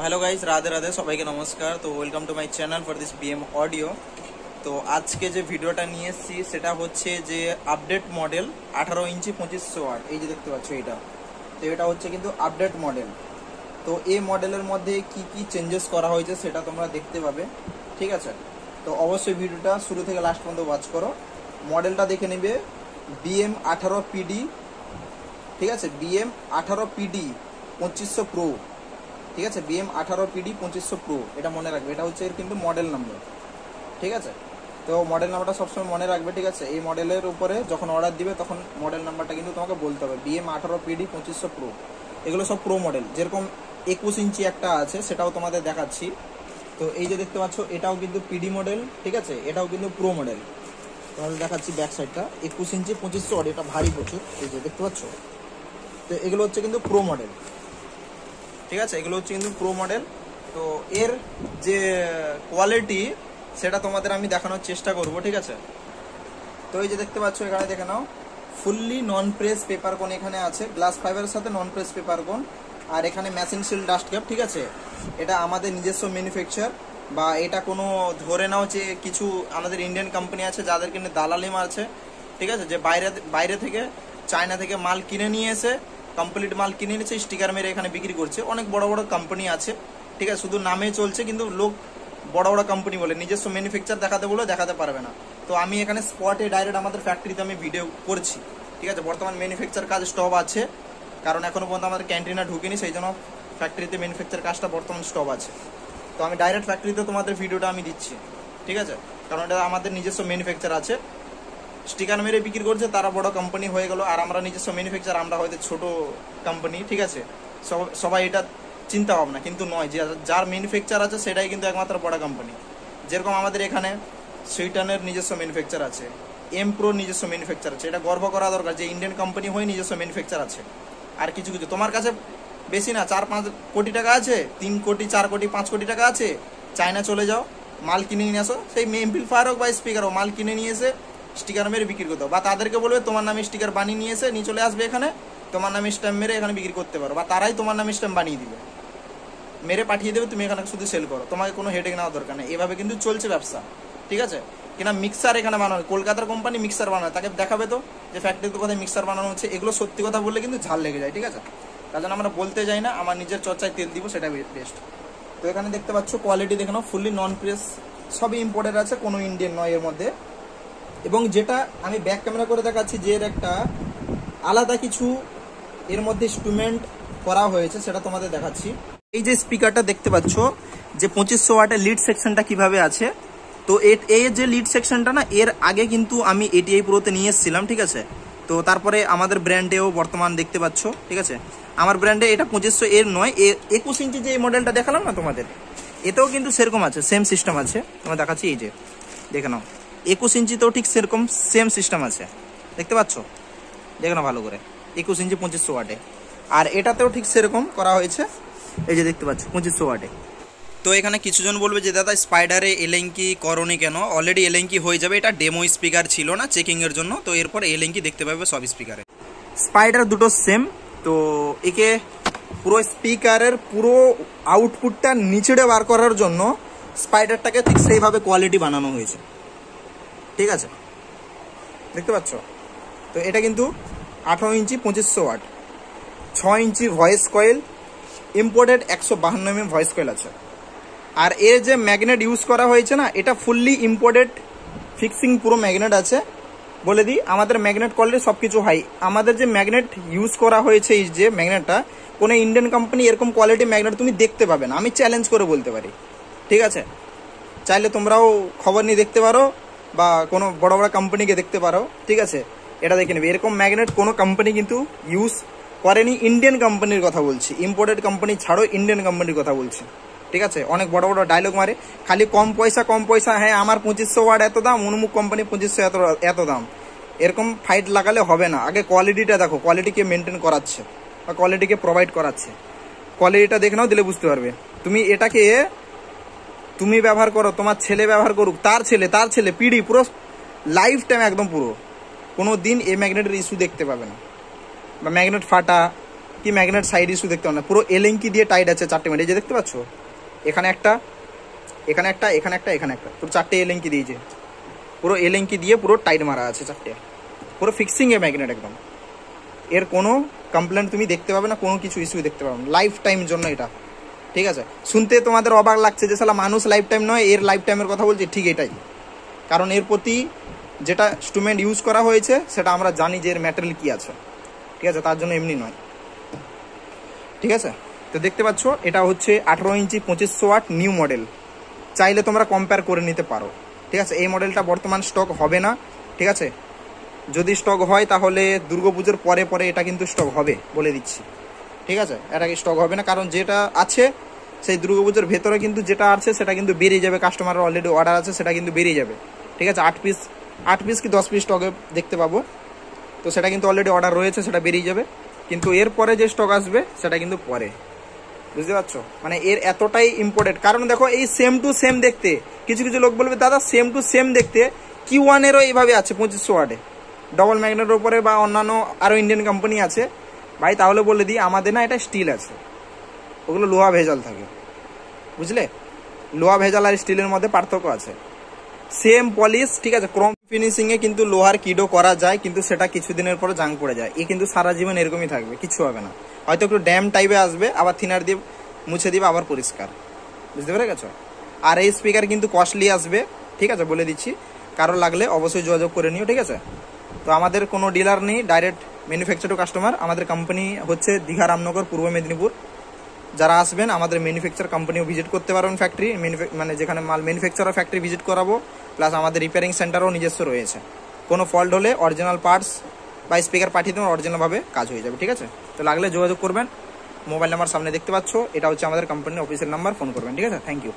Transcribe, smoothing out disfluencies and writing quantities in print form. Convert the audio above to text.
Hello guys, Radhe Radhe सबाई के नमस्कार। तो welcome to my channel for this BM audio. तो आज के जो ভিডিওটা নিয়ে এসেছি সেটা হচ্ছে যে আপডেট মডেল 18 ইঞ্চি 2500 ওয়াট। এই যে দেখতে পাচ্ছ এটা, তো এটা হচ্ছে কিন্তু আপডেট মডেল। তো এই মডেলের মধ্যে কি কি চেঞ্জেস করা হয়েছে সেটা তোমরা দেখতে পাবে, ঠিক আছে। তো অবশ্যই ভিডিওটা শুরু থেকে লাস্ট পর্যন্ত ওয়াচ করো। মডেলটা দেখে নেবে BM 18 PD, ঠিক আছে, BM 18 PD 2500 প্রো, ঠিক আছে। BM 18 PD 2500 প্রো, এটা মনে রাখবে, এটা হচ্ছে এর কিন্তু মডেল নাম্বার, ঠিক আছে। তো মডেল নাম্বারটা সবসময় মনে রাখবে, ঠিক আছে। এই মডেলের উপরে যখন অর্ডার দিবে তখন মডেল নাম্বারটা কিন্তু তোমাকে বলতে হবে। BM 18 PD 2500 প্রো, এগুলো সব প্রো মডেল। যেরকম 21 ইঞ্চি একটা আছে সেটাও তোমাদের দেখাচ্ছি। তো এই যে দেখতে পাচ্ছ এটাও কিন্তু PD মডেল, ঠিক আছে, এটাও কিন্তু প্রো মডেল। তোমাদের দেখাচ্ছি ব্যাক সাইডটা 21 ইঞ্চি 2500 ওয়াট, এটা ভারী প্রচুর, এই যে দেখতে পাচ্ছ। তো এগুলো হচ্ছে কিন্তু প্রো মডেল, ঠিক আছে, এগুলো হচ্ছে কিন্তু প্রো মডেল। তো এর যে কোয়ালিটি সেটা তোমাদের আমি দেখানোর চেষ্টা করব, ঠিক আছে। তো এই যে দেখতে পাচ্ছ এখানে দেখে নাও, ফুললি নন প্রেস পেপার কোন এখানে আছে, গ্লাস ফাইবারের সাথে নন প্রেস পেপার কোন, আর এখানে মেশিন সিল ডাস্ট ক্যাপ, ঠিক আছে। এটা আমাদের নিজস্ব ম্যানুফ্যাকচার, বা এটা কোনো ধরে নাও যে কিছু আমাদের ইন্ডিয়ান কোম্পানি আছে যাদের কিনে দালালি মারছে, ঠিক আছে, যে বাইরে থেকে চায়না থেকে মাল কিনে নিয়ে এসে কমপ্লিট মাল কিনে নিয়েছে, স্টিকার মেরে এখানে বিক্রি করছে। অনেক বড় বড় কোম্পানি আছে, ঠিক আছে, শুধু নামে চলছে, কিন্তু লোক বড় বড় কোম্পানি বলে নিজস্ব ম্যানুফ্যাকচার দেখাতে বলে দেখাতে পারবে না। তো আমি এখানে স্পটে ডাইরেক্ট আমাদের ফ্যাক্টরিতে আমি ভিডিও করছি, ঠিক আছে। বর্তমান ম্যানুফ্যাকচার কাজ স্টপ আছে, কারণ এখনো পর্যন্ত আমাদের ক্যান্টিনা ঢুকেনি, সেই জন্য ফ্যাক্টরিতে ম্যানুফ্যাকচার কাজটা বর্তমান স্টপ আছে। তো আমি ডাইরেক্ট ফ্যাক্টরিতে তোমাদের ভিডিওটা আমি দিচ্ছি, ঠিক আছে, কারণ এটা আমাদের নিজস্ব ম্যানুফ্যাকচার আছে। স্টিকার মেরে বিক্রি করছে তারা বড় কোম্পানি হয়ে গেল, আর আমরা নিজস্ব ম্যানুফ্যাকচার, আমরা হয়তো ছোট কোম্পানি, ঠিক আছে। সবাই এটা চিন্তা ভাবনা কিন্তু নয়, যে যার ম্যানুফ্যাকচার আছে সেটাই কিন্তু একমাত্র বড় কোম্পানি। যেরকম আমাদের এখানে সুইটানের নিজস্ব ম্যানুফ্যাকচার আছে, এমপ্রো নিজস্ব ম্যানুফ্যাকচার আছে। এটা গর্ব করা দরকার যে ইন্ডিয়ান কোম্পানি হয়ে নিজস্ব ম্যানুফ্যাকচার আছে। আর কিছু কিছু তোমার কাছে বেশি না 4-5 কোটি টাকা আছে, 3 কোটি 4 কোটি 5 কোটি টাকা আছে, চায়না চলে যাও, মাল কিনে নিয়ে আসো, সেই এমপ্লিফায়ার হোক বা স্পিকার হোক, মাল কিনে নিয়ে এসে স্টিকার মেরে বিক্রি করতে, বা তাদেরকে বলবে তোমার নামে স্টিকার বানিয়ে নিয়ে এসে নিয়ে চলে আসবে এখানে, তোমার নামে স্ট্যাম্প মেরে এখানে বিক্রি করতে পারো, বা তারাই তোমার নামে স্ট্যাম্প বানিয়ে দিবে, মেরে পাঠিয়ে দেবে, তুমি এখানে শুধু সেল করো, তোমাকে কোনো হেডেক নেওয়ার দরকার নেই। এভাবে কিন্তু চলছে ব্যবসা, ঠিক আছে। কিনা মিক্সার এখানে বানানো, কলকাতার কোম্পানি মিক্সার বানায়, তাকে দেখাবে তো যে ফ্যাক্টরিতে কোথায় মিক্সার বানানো হচ্ছে। এগুলো সত্যি কথা বললে কিন্তু ঝাল লেগে যায়, ঠিক আছে। তার জন্য আমরা বলতে যাই না, আমার নিজের চর্চায় তেল দিব, সেটা বেস্ট। তো এখানে দেখতে পাচ্ছ কোয়ালিটি দেখে নাও, ফুললি নন প্রেস, সবই ইম্পোর্টেড আছে, কোনো ইন্ডিয়ান নয় এর মধ্যে। এবং যেটা আমি ব্যাক ক্যামেরা করে দেখাচ্ছি যে এর একটা আলাদা কিছু এর মধ্যে ইনস্ট্রুমেন্ট করা হয়েছে, সেটা তোমাদের দেখাচ্ছি। এই যে স্পিকারটা দেখতে পাচ্ছ যে 2500 ওয়াটের লিড সেকশনটা কিভাবে আছে, তো এর যে লিড সেকশনটা না, এর আগে কিন্তু আমি ATI প্রোতে নিয়ে এসেছিলাম, ঠিক আছে। তো তারপরে আমাদের ব্র্যান্ডেও বর্তমান দেখতে পাচ্ছ, ঠিক আছে, আমার ব্র্যান্ডে এটা 2500 এর নয়, 21 ইঞ্চি যে এই মডেলটা দেখালাম না তোমাদের, এতেও কিন্তু সেরকম আছে, সেম সিস্টেম আছে। তোমার দেখাচ্ছি, এই যে দেখে নাও, 21 ইঞ্চিতেও ঠিক সেরকম সেম সিস্টেম আছে, দেখতে পাচ্ছ, দেখে নাও ভালো করে, 21 ইঞ্চি 2500 ওয়াটে। আর এটাতেও ঠিক সেরকম করা হয়েছে, এই যে দেখতে পাচ্ছ 2500 ওয়াটে। তো এখানে কিছুজন বলবে যে দাদা স্পাইডারে এলেঙ্কি করনি কেন, অলরেডি এলেঙ্কি হয়ে যাবে, এটা ডেমো স্পিকার ছিল না, চেকিংয়ের জন্য। তো এরপর এলেঙ্কি দেখতে পাবে সব স্পিকারে। স্পাইডার দুটো সেম, তো একে পুরো স্পিকারের পুরো আউটপুটটা নিচেড়ে বার করার জন্য স্পাইডারটাকে ঠিক সেইভাবে কোয়ালিটি বানানো হয়েছে, ঠিক আছে, দেখতে পাচ্ছ। তো এটা কিন্তু 18 inch 2500 watt, 6 inch voice coil, imported 152 mm voice coil আছে। আর এর যে ম্যাগনেট ইউজ করা হয়েছে না, এটা ফুললি ইম্পোর্টেড ফিক্সিং পুরো ম্যাগনেট আছে। বলে দিই আমাদের ম্যাগনেট কোয়ালিটি সব কিছু হাই। আমাদের যে ম্যাগনেট ইউজ করা হয়েছে, এই যে ম্যাগনেটটা, কোনো ইন্ডিয়ান কোম্পানি এরকম কোয়ালিটি ম্যাগনেট তুমি দেখতে পাবে না, আমি চ্যালেঞ্জ করে বলতে পারি, ঠিক আছে। চাইলে তোমরাও খবর নিয়ে দেখতে পারো, বা কোনো বড় বড় কোম্পানিকে দেখতে পারো, ঠিক আছে, এটা দেখে নেবে। এরকম ম্যাগনেট কোনো কোম্পানি কিন্তু ইউজ করেনি, ইন্ডিয়ান কোম্পানির কথা বলছি, ইম্পোর্টেড কোম্পানি ছাড়ো, ইন্ডিয়ান কোম্পানির কথা বলছি, ঠিক আছে। অনেক বড় বড় ডায়লগ মারে, খালি কম পয়সা, হ্যাঁ আমার 2500 ওয়াট এত দাম, অনুমুক কোম্পানি 2500 এত দাম, এরকম ফাইট লাগালে হবে না। আগে কোয়ালিটিটা দেখো, কোয়ালিটিকে মেনটেন করাচ্ছে বা কোয়ালিটিকে প্রোভাইড করাচ্ছে, কোয়ালিটিটা দেখে নাও, দিলে বুঝতে পারবে। তুমি এটাকে তুমি ব্যবহার করো, তোমার ছেলে ব্যবহার করুক, তার ছেলে পিডি, পুরো লাইফ টাইম একদম পুরো কোনো দিন এই ম্যাগনেটের ইস্যু দেখতে পাবে না, বা ম্যাগনেট ফাটা কি ম্যাগনেট সাইড ইস্যু দেখতে পাবেন না, পুরো এলেঙ্কি দিয়ে টাইট আছে 4টে ম্যাগনেট। এই যে দেখতে পাচ্ছ, এখানে একটা, এখানে একটা, এখানে একটা, এখানে একটা, পুরো 4টে এলেঙ্কি দিয়েছে, পুরো এলেঙ্কি দিয়ে পুরো টাইট মারা আছে 4টে, পুরো ফিক্সিং এ ম্যাগনেট একদম। এর কোনো কমপ্লেন তুমি দেখতে পাবে না, কোনো কিছু ইস্যু দেখতে পাবে না, লাইফ টাইম জন্য এটা। ঠিক আছে, শুনতে তোমাদের অবাক লাগছে যে শালা মানুষ লাইফ টাইম নয়, এর লাইফ টাইমের কথা বলছি, ঠিক এটাই। কারণ এর প্রতি যেটা ইনস্ট্রুমেন্ট ইউজ করা হয়েছে সেটা আমরা জানি যে এর ম্যাটেরিয়াল কী আছে। ঠিক আছে, তার জন্য এমনি নয়। ঠিক আছে, তো দেখতে পাচ্ছ এটা হচ্ছে 18 ইঞ্চি 2500 ওয়াট নিউ মডেল। চাইলে তোমরা কম্পেয়ার করে নিতে পারো। ঠিক আছে, এই মডেলটা বর্তমান স্টক হবে না। ঠিক আছে, যদি স্টক হয় তাহলে দুর্গাপুজোর পরে পরে এটা কিন্তু স্টক হবে, বলে দিচ্ছি। ঠিক আছে, এটা স্টক হবে না, কারণ যেটা আছে সেই দুর্গাপুজোর ভেতরে কিন্তু যেটা আছে সেটা কিন্তু বেরিয়ে যাবে, কাস্টমারের অলরেডি অর্ডার আছে, সেটা কিন্তু বেরিয়ে যাবে। ঠিক আছে, 8 পিস কি 10 পিস স্টকে দেখতে পাবো, তো সেটা কিন্তু অলরেডি অর্ডার রয়েছে, সেটা বেরিয়ে যাবে। কিন্তু এর পরে যে স্টক আসবে সেটা কিন্তু পরে, বুঝতে পারছো? মানে এর এতটাই ইম্পর্টেন্ট, কারণ দেখো এই সেম টু সেম দেখতে, কিছু কিছু লোক বলবে দাদা সেম টু সেম দেখতে Q1-এরও এইভাবে আছে 2500 ওয়াটে ডবল ম্যাগনেটের উপরে, বা অন্যান্য আরও ইন্ডিয়ান কোম্পানি আছে। ভাই তাহলে বলে দিই, আমাদের না এটা স্টিল আছে, ওগুলো লোহা ভেজাল থাকে, বুঝলে? লোহা ভেজাল আর স্টিলের মধ্যে পার্থক্য আছে। সেম পলিশ, ঠিক আছে, ক্রোম ফিনিশিংয়ে কিন্তু লোহার কিডো করা যায়, কিন্তু সেটা কিছুদিনের পরে জাং পড়ে যায়। এ কিন্তু সারা জীবন এরকমই থাকবে, কিছু হবে না। হয়তো একটু ড্যাম টাইপে আসবে, আবার থিনার দিয়ে মুছে দিবে, আবার পরিষ্কার, বুঝতে পেরে গেছো? আর এই স্পিকার কিন্তু কস্টলি আসবে, ঠিক আছে, বলে দিচ্ছি। কারো লাগলে অবশ্যই যোগাযোগ করে নিও, ঠিক আছে? তো আমাদের কোনো ডিলার নেই, ডাইরেক্ট ম্যানুফ্যাকচার টু কাস্টমার। আমাদের কোম্পানি হচ্ছে দীঘা, রামনগর, পূর্ব মেদিনীপুর। যারা আসবেন আমাদের ম্যানুফ্যাকচার কোম্পানিও ভিজিট করতে পারবেন, ফ্যাক্টরি মানে যেখানে মাল ম্যানুফ্যাকচার ফ্যাক্টরি ভিজিট করাবো, প্লাস আমাদের রিপেয়ারিং সেন্টারও নিজস্ব রয়েছে। কোনো ফল্ট হলে অরিজিনাল পার্টস বা স্পিকার পাঠিয়ে দেবেন, অরিজিনালভাবে কাজ হয়ে যাবে, ঠিক আছে? তো লাগলে যোগাযোগ করবেন। মোবাইল নাম্বার সামনে দেখতে পাচ্ছ, এটা হচ্ছে আমাদের কোম্পানির অফিসের নাম্বার, ফোন করবেন, ঠিক আছে? Thank you.